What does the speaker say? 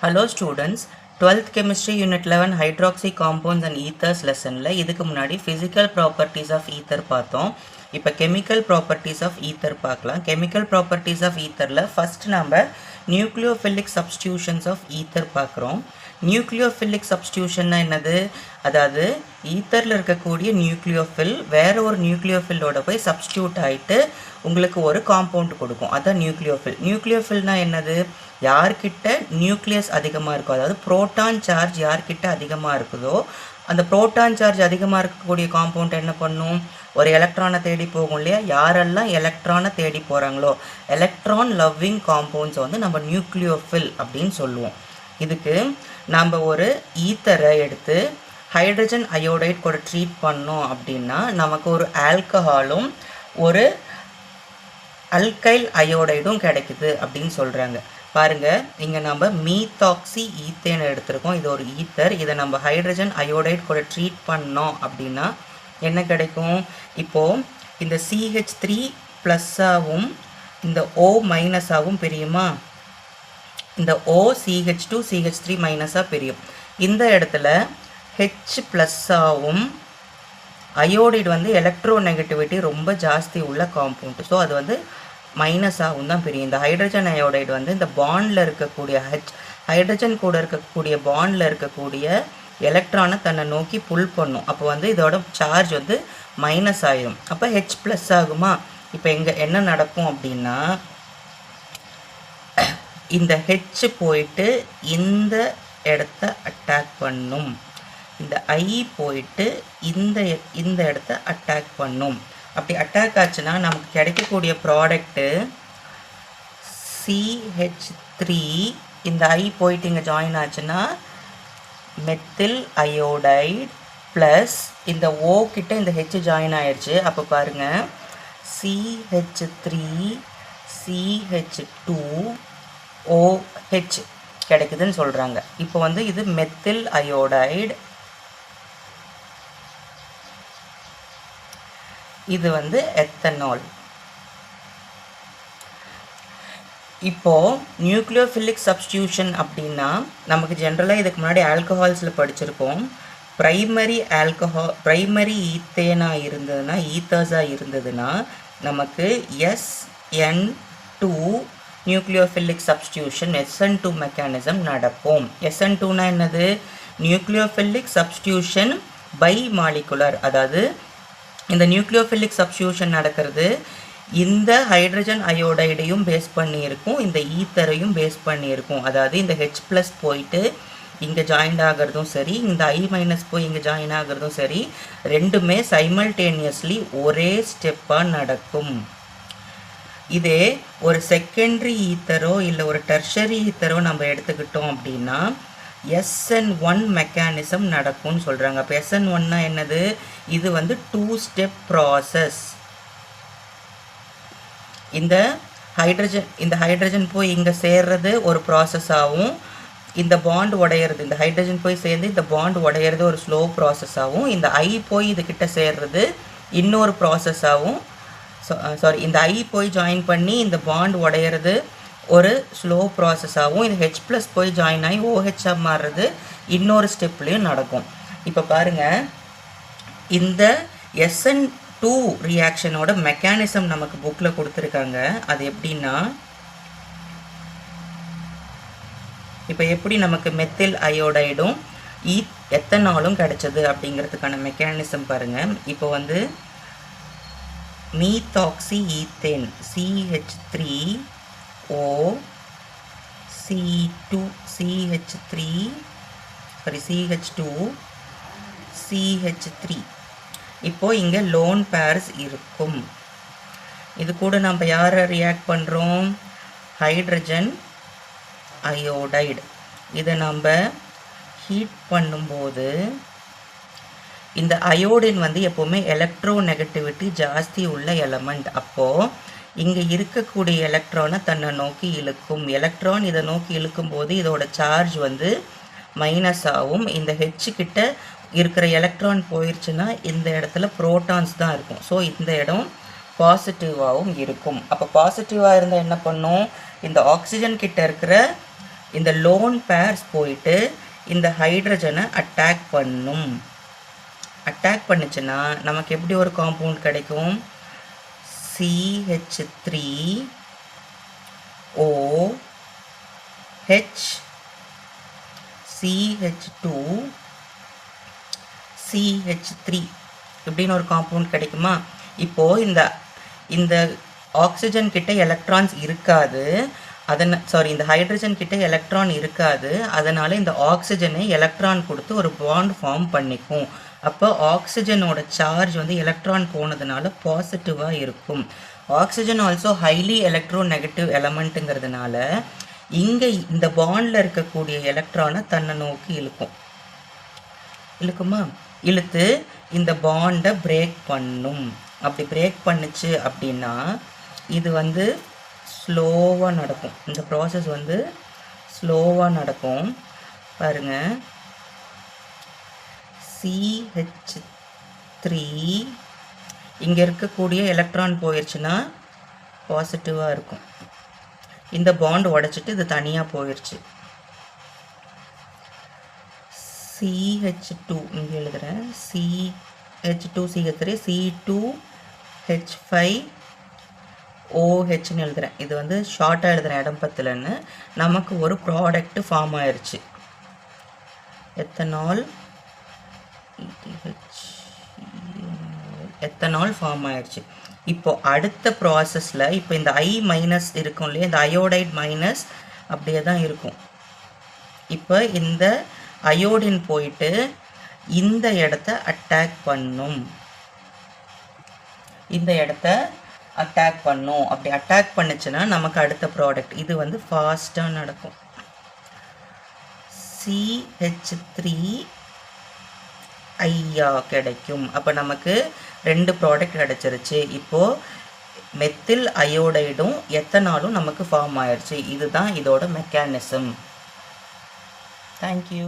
Hello students, 12th chemistry unit 11 hydroxy compounds and ethers lessonல இதுக்கு முன்னாடி physical properties of ether பார்த்தோம். இப்போ chemical properties of ether பார்க்கலாம். chemical properties of etherல first நம்ம nucleophilic substitutions of ether பார்க்குறோம். Nucleophilic சப்ஸ்டியூஷன்னா என்னது? அதாவது ஈத்தரில் இருக்கக்கூடிய நியூக்ளியோஃபில் வேற ஒரு நியூக்ளியோஃபில்லோட போய் சப்ஸ்டியூட் ஆகிட்டு உங்களுக்கு ஒரு காம்பவுண்ட் கொடுக்கும். அதான் நியூக்ளியோஃபில். நியூக்ளியோஃபில்னால் என்னது? யார்கிட்ட நியூக்ளியஸ் அதிகமாக இருக்கோ, அதாவது புரோட்டான் சார்ஜ் யார்கிட்ட அதிகமாக இருக்குதோ அந்த புரோட்டான் சார்ஜ் அதிகமாக இருக்கக்கூடிய காம்பவுண்ட் என்ன பண்ணும்? ஒரு எலக்ட்ரானை தேடி போகும் இல்லையா? யாரெல்லாம் எலக்ட்ரானை தேடி போகிறாங்களோ எலக்ட்ரான் லவ்விங் காம்பவுண்ட்ஸ் வந்து நம்ம நியூக்ளியோஃபில் அப்படின்னு சொல்லுவோம். இதுக்கு நம்ம ஒரு ஈத்தரை எடுத்து ஹைட்ரஜன் அயோடைட் கூட ட்ரீட் பண்ணோம் அப்படின்னா நமக்கு ஒரு ஆல்கஹாலும் ஒரு அல்கைல் அயோடைடும் கிடைக்குது அப்படின்னு சொல்கிறாங்க. பாருங்கள், இங்கே நம்ம மீத்தாக்சி ஈத்தேன் எடுத்திருக்கோம். இது ஒரு ஈத்தர். இதை நம்ம ஹைட்ரஜன் அயோடைட் கூட ட்ரீட் பண்ணோம் அப்படின்னா என்ன கிடைக்கும்? இப்போது இந்த CH3 ப்ளஸ்ஸாகவும் இந்த O மைனஸாகவும் பிரியுமா? இந்த O CH2 CH3 மைனஸாக பிரியும். இந்த இடத்துல H ப்ளஸ்ஸாகவும் அயோடைடு வந்து எலக்ட்ரோ நெகட்டிவிட்டி ரொம்ப ஜாஸ்தி உள்ள காம்பவுண்ட். ஸோ அது வந்து மைனஸாகவும் தான் பிரியும். இந்த ஹைட்ரஜன் அயோடைடு வந்து இந்த பாண்டில் இருக்கக்கூடிய ஹைட்ரஜன் கூட இருக்கக்கூடிய பாண்டில் இருக்கக்கூடிய எலக்ட்ரானை தன்னை நோக்கி புல் பண்ணும். அப்போ வந்து இதோட சார்ஜ் வந்து மைனஸ் ஆயிடும். அப்போ H ப்ளஸ் ஆகுமா? இப்போ இங்கே என்ன நடக்கும் அப்படின்னா இந்த H போயிட்டு இந்த இடத்த அட்டாக் பண்ணும். இந்த I போயிட்டு இந்த இடத்த அட்டாக் பண்ணும். அப்படி அட்டாக் ஆச்சுன்னா நமக்கு கிடைக்கக்கூடிய ப்ராடக்ட்டு CH3. இந்த I போயிட்டு இங்கே ஜாயின் ஆச்சுன்னா மெத்தில் அயோடைடு ப்ளஸ் இந்த O கிட்ட இந்த H ஜாயின் ஆயிடுச்சு. அப்போ பாருங்கள், CH3 CH2 OH கிடைக்குதுன்னு சொல்கிறாங்க. இப்போ வந்து இது மெத்தில் அயோடைடு, இது வந்து எத்தனால். இப்போது நியூக்ளியோஃபிலிக் சப்ஸ்டியூஷன் அப்படின்னா நமக்கு ஜென்ரலாக இதுக்கு முன்னாடி ஆல்கஹால்ஸில் படிச்சிருக்கோம். ப்ரைமரி ஈத்தேனாக இருந்ததுன்னா, ஈத்தர்ஸாக இருந்ததுன்னா நமக்கு SN2 nucleophilic substitution SN2 mechanism நடக்கும். SN2னா என்னது? Nucleophilic substitution bimolecular. அதாவது இந்த நியூக்ளியோஃபிலிக் சப்ஸ்டியூஷன் நடக்கிறது இந்த ஹைட்ரஜன் அயோடைடையும் பேஸ் பண்ணி இருக்கும், இந்த ஈத்தரையும் பேஸ் பண்ணி இருக்கும். அதாவது இந்த H ப்ளஸ் போயிட்டு இங்கே ஜாயின் ஆகிறதும் சரி, இந்த I மைனஸ் போய் இங்கே ஜாயின் ஆகிறதும் சரி, ரெண்டுமே சைமல்டேனியஸ்லி ஒரே ஸ்டெப்பாக நடக்கும். இதே ஒரு செகண்டரி ஈத்தரோ இல்லை ஒரு டெர்ஷரி ஈத்தரோ நம்ம எடுத்துக்கிட்டோம் அப்படின்னா SN1 மெக்கானிசம் நடக்கும்னு சொல்கிறாங்க. அப்போ SN1னா என்னது? இது வந்து 2 ஸ்டெப் ப்ராசஸ். இந்த ஹைட்ரஜன் போய் இங்கே சேர்றது ஒரு ப்ராசஸ் ஆகும், இந்த பாண்ட் உடையிறது, இந்த ஹைட்ரஜன் போய் சேர்ந்து இந்த பாண்ட் உடையிறது ஒரு ஸ்லோ ப்ராசஸ் ஆகும், இந்த I போய் இதுக்கிட்ட சேர்றது இன்னொரு ப்ராசஸ் ஆகும். இந்த I போய் ஜாயின் பண்ணி இந்த பாண்ட் உடையிறது ஒரு ஸ்லோ ப்ராசஸ் ஆகும். இது H ப்ளஸ் போய் ஜாயின் ஆகி OH மாறுறது இன்னொரு ஸ்டெப்லேயும் நடக்கும். இப்போ பாருங்கள், இந்த SN2 ரியாக்ஷனோட மெக்கானிசம் நமக்கு புக்கில் கொடுத்துருக்காங்க. அது எப்படின்னா, இப்போ எப்படி நமக்கு மெத்தில் அயோடைடும் எத்தனாலும் கிடைச்சது அப்படிங்கிறதுக்கான மெக்கானிசம் பாருங்கள். இப்போ வந்து methoxy ethane CH3O CH2 CH3. இப்போது இங்கே லோன் பேர்ஸ் இருக்கும். இது கூட நம்ம யாரை ரியாக்ட் பண்ணுறோம்? Hydrogen iodide. இதை நம்ம ஹீட் பண்ணும்போது இந்த அயோடின் வந்து எப்போவுமே எலக்ட்ரோ நெகட்டிவிட்டி ஜாஸ்தி உள்ள எலமெண்ட். அப்போது இங்கே இருக்கக்கூடிய எலக்ட்ரானை தன்னை நோக்கி இழுக்கும். எலக்ட்ரான் இதை நோக்கி இழுக்கும்போது இதோட சார்ஜ் வந்து மைனஸ் ஆகும். இந்த H கிட்ட இருக்கிற எலக்ட்ரான் போயிடுச்சுன்னா இந்த இடத்துல ப்ரோட்டான்ஸ் தான் இருக்கும். ஸோ இந்த இடம் பாசிட்டிவாகவும் இருக்கும். அப்போ பாசிட்டிவாக இருந்தால் என்ன பண்ணும்? இந்த ஆக்சிஜன் கிட்ட இருக்கிற இந்த லோன் பேர்ஸ் போயிட்டு இந்த ஹைட்ரஜனை அட்டாக் பண்ணும். அட்டாக் பண்ணுச்சுன்னா நமக்கு எப்படி ஒரு காம்பவுண்ட் கிடைக்கும்? CH3OH CH2CH3 இப்படின்னு ஒரு காம்பவுண்ட் கிடைக்குமா? இப்போது இந்த ஆக்சிஜன் கிட்ட எலக்ட்ரான்ஸ் இருக்காது, இந்த ஹைட்ரஜன் கிட்ட எலக்ட்ரான் இருக்காது. அதனால் இந்த ஆக்சிஜனை எலக்ட்ரான் கொடுத்து ஒரு பாண்ட் ஃபார்ம் பண்ணிக்கும். அப்போ ஆக்சிஜனோட சார்ஜ் வந்து எலக்ட்ரான் போனதுனால பாசிட்டிவாக இருக்கும். Oxygen also highly electronegative எலமெண்ட்டுங்கிறதுனால இங்கே இந்த பாண்டில் இருக்கக்கூடிய எலக்ட்ரானை தன்னை நோக்கி இழுக்குமா? இழுத்து இந்த பாண்டை பிரேக் பண்ணும். அப்படி பிரேக் பண்ணுச்சு அப்படின்னா இது வந்து ஸ்லோவாக நடக்கும். இந்த ப்ராசஸ் வந்து ஸ்லோவாக நடக்கும். பாருங்கள், CH3 இங்கே இருக்கக்கூடிய எலக்ட்ரான் போயிடுச்சுன்னா பாசிட்டிவாக இருக்கும். இந்த பாண்ட் உடைச்சிட்டு இது தனியாக போயிடுச்சு. CH2 இங்கே எழுதுகிறேன், CH2CH3 C2H5OHன்னு எழுதுகிறேன். இது வந்து ஷார்ட்டாக எழுதுகிறேன் இடம் பத்தலன்னு. நமக்கு ஒரு ப்ராடக்ட் ஃபார்ம் ஆயிடுச்சு, எத்தனால் ஃபார்ம் ஆயிடுச்சு. இப்போ அடுத்த ப்ராசஸில் இப்போ இந்த I மைனஸ் இருக்கும் இல்லையா, இந்த அயோடைட் மைனஸ் அப்படியே தான் இருக்கும். இப்போ இந்த அயோடின் போயிட்டு இந்த இடத்த அட்டாக் பண்ணும். அப்படி அட்டாக் பண்ணுச்சுன்னா நமக்கு அடுத்த ப்ராடக்ட் இது வந்து ஃபாஸ்ட்டாக நடக்கும். CH3 ஐயா கிடைக்கும். அப்போ நமக்கு 2 ப்ராடக்ட் கிடச்சிருச்சு. இப்போது மெத்தில் அயோடைடும் எத்தனாலும் நமக்கு ஃபார்ம் ஆயிடுச்சு. இதுதான் இதோட மெக்கானிசம். தேங்க்யூ.